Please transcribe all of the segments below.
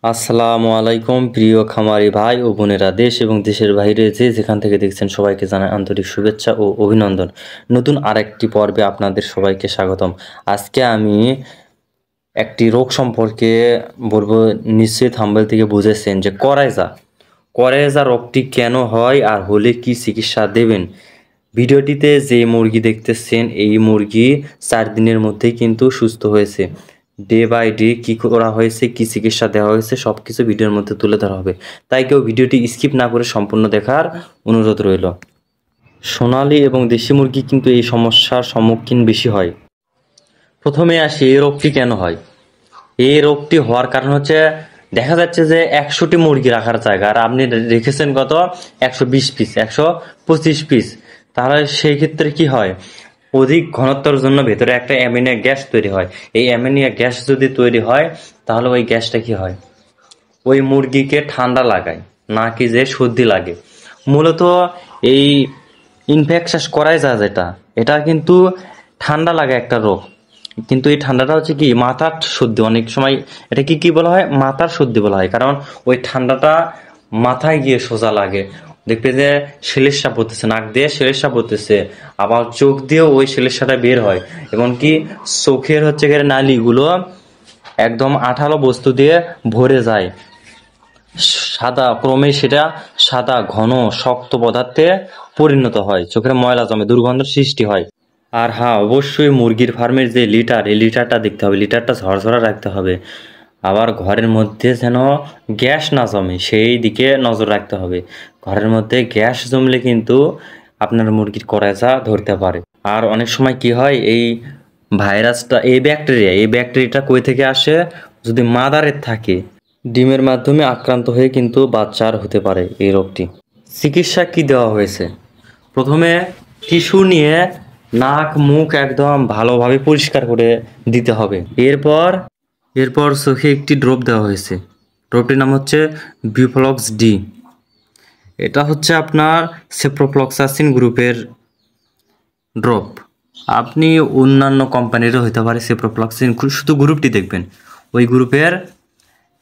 আসসালামু আলাইকুম প্রিয় খামারি ভাই ও বোনেরা, দেশ এবং দেশের বাইরে যে যেখান থেকে দেখছেন সবাইকে জানাই আন্তরিক শুভেচ্ছা ও অভিনন্দন। নতুন আরেকটি পর্বে আপনাদের সবাইকে স্বাগতম। আজকে আমি একটি রোগ সম্পর্কে বলবো। নিশ্চয়ই থাম্বনেল থেকে বুঝেছেন যে করাইজা রোগটি কেন হয় আর হলে কি চিকিৎসা দেবেন। ভিডিওটিতে যে মুরগি দেখতেছেন এই মুরগি 4 দিনের মধ্যেই কিন্তু সুস্থ হয়েছে। ডে বাই ডে কী করা হয়েছে, কী চিকিৎসা দেওয়া হয়েছে, সব কিছু ভিডিওর মধ্যে তুলে ধরা হবে। তাই কেউ ভিডিওটি স্কিপ না করে সম্পূর্ণ দেখার অনুরোধ রইল। সোনালী এবং দেশি মুরগি কিন্তু এই সমস্যার সম্মুখীন বেশি হয়। প্রথমে আসি, এই রোগটি কেন হয়। এই রোগটি হওয়ার কারণ হচ্ছে, দেখা যাচ্ছে যে 100টি মুরগি রাখার জায়গা আর আপনি রেখেছেন কত 120 পিস, 125 পিস। তাহলে সেই ক্ষেত্রে কি হয়, অধিক ঘনত্বের জন্য ভেতরে একটা অ্যামোনিয়া গ্যাস তৈরি হয়। এই অ্যামোনিয়া গ্যাস যদি তৈরি হয় তাহলে ওই গ্যাসটা কি হয়, ওই মুরগিকে ঠান্ডা লাগায়, না কি যে সর্দি লাগে। মূলত এই ইনফেকশাস করাই যায় যেটা, এটা কিন্তু ঠান্ডা লাগা একটা রোগ। কিন্তু এই ঠান্ডাটা হচ্ছে কি মাথার সর্দি, অনেক সময় এটা কি বলা হয়, মাথার সর্দি বলা হয়। কারণ ওই ঠান্ডাটা মাথায় গিয়ে সোজা লাগে। দেখবে যে শ্লেষ্মা পড়তেছে, নাক দিয়ে শ্লেষ্মা পড়তেছে, আবার চোখ দিয়েও ওই শ্লেষ্মাটা বের হয়। এমনকি চোখের হচ্ছে গিয়ে নালীগুলো একদম আঠালো বস্তু দিয়ে ভরে যায়, সাদা, ক্রমে সেটা সাদা ঘন শক্ত পদার্থে পরিণত হয়, চোখের ময়লা জমে, দুর্গন্ধের সৃষ্টি হয়। আর হ্যাঁ, অবশ্যই মুরগির ফার্মের যে লিটার, এই লিটারটা দেখতে হবে, লিটারটা ঝরঝরা রাখতে হবে। আবার ঘরের মধ্যে যেন গ্যাস না জমে সেই দিকে নজর রাখতে হবে। ঘরের মধ্যে গ্যাস জমলে কিন্তু আপনার মুরগির কলেরা ধরতে পারে। আর অনেক সময় কি হয়, এই ভাইরাসটা, এই ব্যাকটেরিয়াটা কই থেকে আসে, যদি মাদারের থাকে ডিমের মাধ্যমে আক্রান্ত হয়ে কিন্তু বাচ্চার হতে পারে এই রোগটি। চিকিৎসা কি দেওয়া হয়েছে, প্রথমে টিস্যু নিয়ে নাক মুখ একদম ভালোভাবে পরিষ্কার করে দিতে হবে। এরপর চোখে একটি ড্রপ দেওয়া হয়েছে। ড্রপটির নাম হচ্ছে বিফ্লক্স ডি। এটা হচ্ছে আপনার সেপ্রোফ্লক্সাসিন গ্রুপের ড্রপ। আপনি অন্যান্য কোম্পানিরও হতে পারে সেপ্রোফ্লক্সাসিন, শুধু গ্রুপটি দেখবেন, ওই গ্রুপের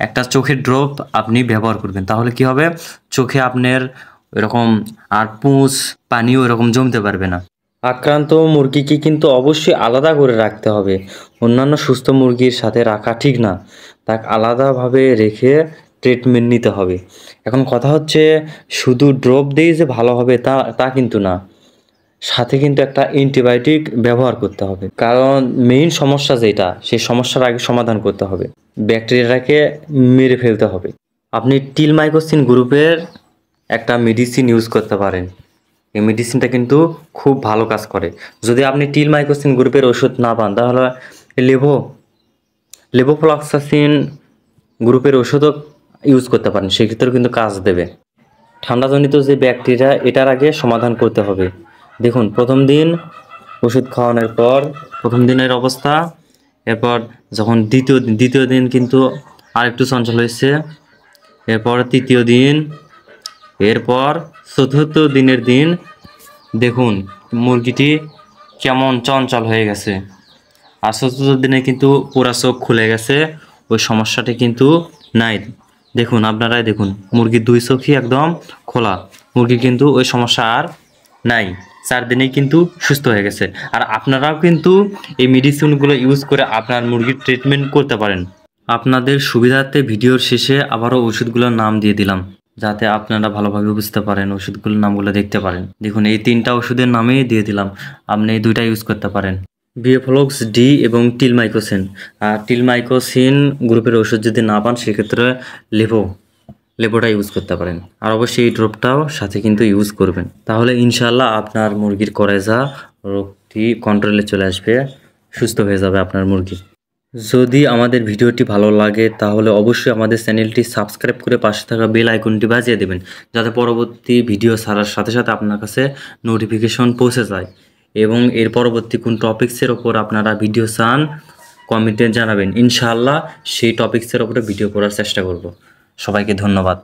একটা চোখের ড্রপ আপনি ব্যবহার করবেন। তাহলে কি হবে, চোখে আপনার এরকম আর পুঁজ পানিও এরকম জমতে পারবে না। আক্রান্ত মুরগিকে কিন্তু অবশ্যই আলাদা করে রাখতে হবে, অন্যান্য সুস্থ মুরগির সাথে রাখা ঠিক না। তাকে আলাদাভাবে রেখে ট্রিটমেন্ট নিতে হবে। এখন কথা হচ্ছে, শুধু ড্রপ দিয়েই যে ভালো হবে তা কিন্তু না, সাথে কিন্তু একটা অ্যান্টিবায়োটিক ব্যবহার করতে হবে। কারণ মেইন সমস্যা যেটা, সেই সমস্যার আগে সমাধান করতে হবে, ব্যাকটেরিয়াটাকে মেরে ফেলতে হবে। আপনি টিলমাইকোসিন গ্রুপের একটা মেডিসিন ইউজ করতে পারেন। এই মেডিসিনটা কিন্তু খুব ভালো কাজ করে। যদি আপনি টিলমাইকোসিন গ্রুপের ওষুধ না পান তাহলে লেভোফ্লক্সাসিন গ্রুপের ওষুধও ইউজ করতে পারেন, সেক্ষেত্রেও কিন্তু কাজ দেবে। ঠান্ডাজনিত যে ব্যাকটেরিয়া, এটার আগে সমাধান করতে হবে। দেখুন, প্রথম দিন ওষুধ খাওয়ানোর পর প্রথম দিনের অবস্থা, এরপর যখন দ্বিতীয় দিন কিন্তু আরেকটু চঞ্চল হয়েছে, এরপর তৃতীয় দিন, এরপর চতুর্থ দিনের দিন দেখুন মুরগিটি কেমন চঞ্চল হয়ে গেছে। আর চতুর্থ দিনে কিন্তু পুরা চোখ খুলে গেছে, ওই সমস্যাটি কিন্তু নাই। দেখুন, আপনারাই দেখুন, মুরগির 2 চোখই একদম খোলা, মুরগি কিন্তু ওই সমস্যা আর নাই, 4 দিনেই কিন্তু সুস্থ হয়ে গেছে। আর আপনারাও কিন্তু এই মেডিসিনগুলো ইউজ করে আপনার মুরগির ট্রিটমেন্ট করতে পারেন। আপনাদের সুবিধার্থে ভিডিওর শেষে আবারও ওষুধগুলোর নাম দিয়ে দিলাম, যাতে আপনারা ভালোভাবে বুঝতে পারেন, ওষুধগুলোর নামগুলো দেখতে পারেন। দেখুন, এই 3টা ওষুধের নামেই দিয়ে দিলাম, আপনি এই 2টা ইউজ করতে পারেন, বিফ্লক্স ডি এবং টিলমাইকোসিন। আর টিলমাইকোসিন গ্রুপের ওষুধ যদি না পান সেক্ষেত্রে লেবোটা ইউজ করতে পারেন। আর অবশ্যই এই ড্রপটাও সাথে কিন্তু ইউজ করবেন, তাহলে ইনশাল্লাহ আপনার মুরগির কলেরা রোগটি কন্ট্রোলে চলে আসবে, সুস্থ হয়ে যাবে আপনার মুরগি। যদি আমাদের ভিডিওটি ভালো লাগে তাহলে অবশ্যই আমাদের চ্যানেলটি সাবস্ক্রাইব করে পাশে থাকা বেল আইকনটি বাজিয়ে দেবেন, যাতে পরবর্তী ভিডিও ছাড়ার সাথে সাথে আপনার কাছে নোটিফিকেশন পৌঁছে যায়। এবং এর পরবর্তী কোন টপিক্সের ওপর আপনারা ভিডিও চান কমেন্টে জানাবেন, ইনশাআল্লাহ সেই টপিক্সের ওপরে ভিডিও করার চেষ্টা করব। সবাইকে ধন্যবাদ।